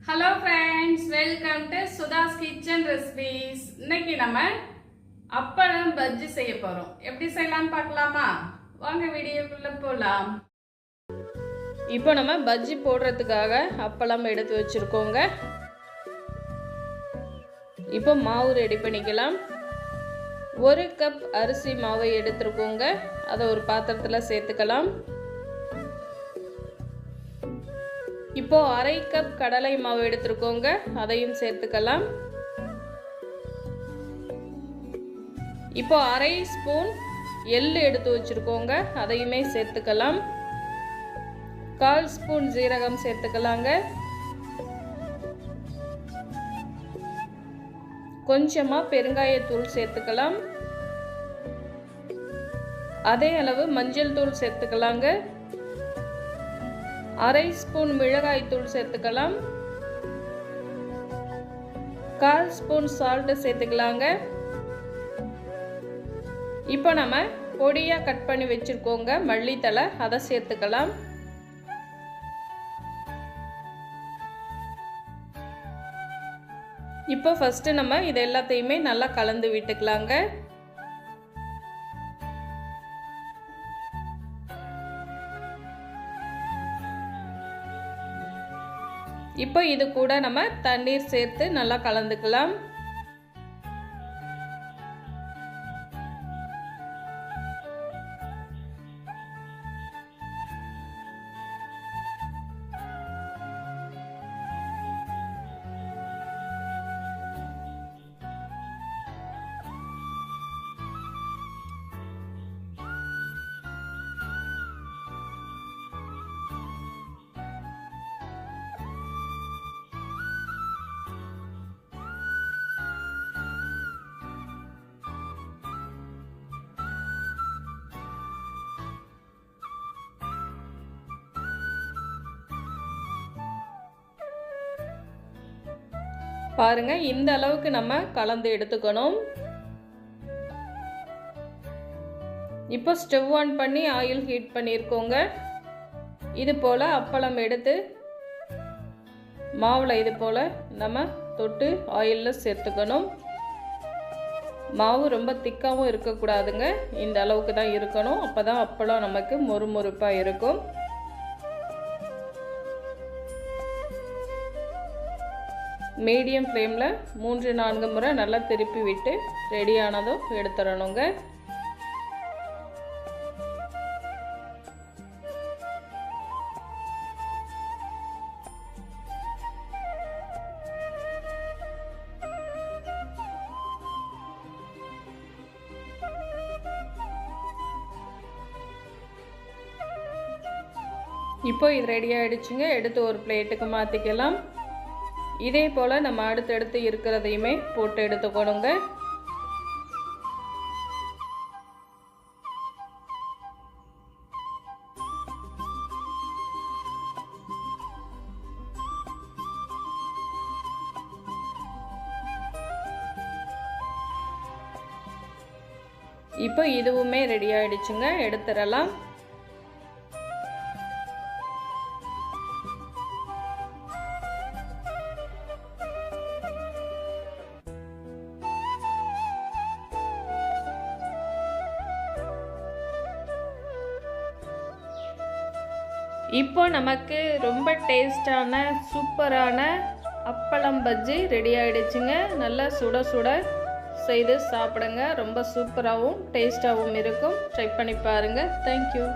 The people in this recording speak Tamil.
Hello friends, welcome to Sudha's kitchen recipes. இன்னைக்கு நம்ம அப்பளம் பஜ்ஜி செய்ய போறோம். எப்படி செய்யலாம்னு பார்க்கலாமா? வாங்க வீடியோக்குள்ள போலாம். இப்போ நம்ம பஜ்ஜி போடுறதுக்காக அப்பளம் எடுத்து வச்சிருக்கோங்க. இப்போ மாவு ரெடி பண்ணிக்கலாம். 1 கப் அரிசி மாவை எடுத்துருக்கோங்க. அதை ஒரு பாத்திரத்தில் சேர்த்துக்கலாம். இப்போ 1/2 கப் கடலை மாவு எடுத்துருக்கோங்க. அதையும் சேர்த்துக்கலாம். இப்போ 1/2 ஸ்பூன் எள்ளு எடுத்து வச்சிருக்கோங்க. அதையுமே சேர்த்துக்கலாம். 1/4 ஸ்பூன் ஜீரகம் சேர்த்துக்கலாங்க. கொஞ்சமா பெருங்காயத்தூள் சேர்த்துக்கலாம். அதே அளவு மஞ்சள் தூள் சேர்த்துக்கலாங்க. 1/2 ஸ்பூன் மிளகாய் தூள் சேர்த்துக்கலாம். 1/4 ஸ்பூன் சால்ட் சேர்த்துக்கலாங்க. இப்போ நம்ம பொடியாக கட் பண்ணி வச்சிருக்கோங்க மல்லித்தலை, அதை சேர்த்துக்கலாம். இப்போ ஃபர்ஸ்ட் நம்ம இது எல்லாத்தையுமே நல்லா கலந்து விட்டுக்கலாங்க. இப்போ இது கூட நம்ம தண்ணீர் சேர்த்து நல்லா கலந்துக்கலாம். பாருங்க, இந்த அளவுக்கு நம்ம கலந்து எடுத்துக்கணும். இப்போ ஸ்டவ் ஆன் பண்ணி ஆயில் ஹீட் பண்ணியிருக்கோங்க. இது போல் அப்பளம் எடுத்து மாவில் இது போல் நம்ம தொட்டு ஆயிலில் சேர்த்துக்கணும். மாவு ரொம்ப திக்காகவும் இருக்கக்கூடாதுங்க. இந்த அளவுக்கு தான் இருக்கணும். அப்போ தான் அப்பளம் நமக்கு மொறுமொறுப்பாக இருக்கும். மீடியம் ஃப்ளேமில் 3-4 முறை நல்லா திருப்பி விட்டு ரெடியானதும் எடுத்துடணுங்க. இப்போ இது ரெடி ஆகிடுச்சுங்க. எடுத்து ஒரு பிளேட்டுக்கு மாற்றிக்கலாம். இதே போல் நம்ம அடுத்தடுத்து இருக்கிறதையுமே போட்டு எடுத்துக்கணுங்க. இப்போ இதுவுமே ரெடி ஆயிடுச்சுங்க. எடுத்துடலாம். இப்போ நமக்கு ரொம்ப டேஸ்டான சூப்பரான அப்பளம் பஜ்ஜி ரெடி ஆகிடுச்சுங்க. நல்லா சுட சுட செய்து சாப்பிடுங்க. ரொம்ப சூப்பராகவும் டேஸ்டாகவும் இருக்கும். ட்ரை பண்ணி பாருங்கள். தேங்க்யூ.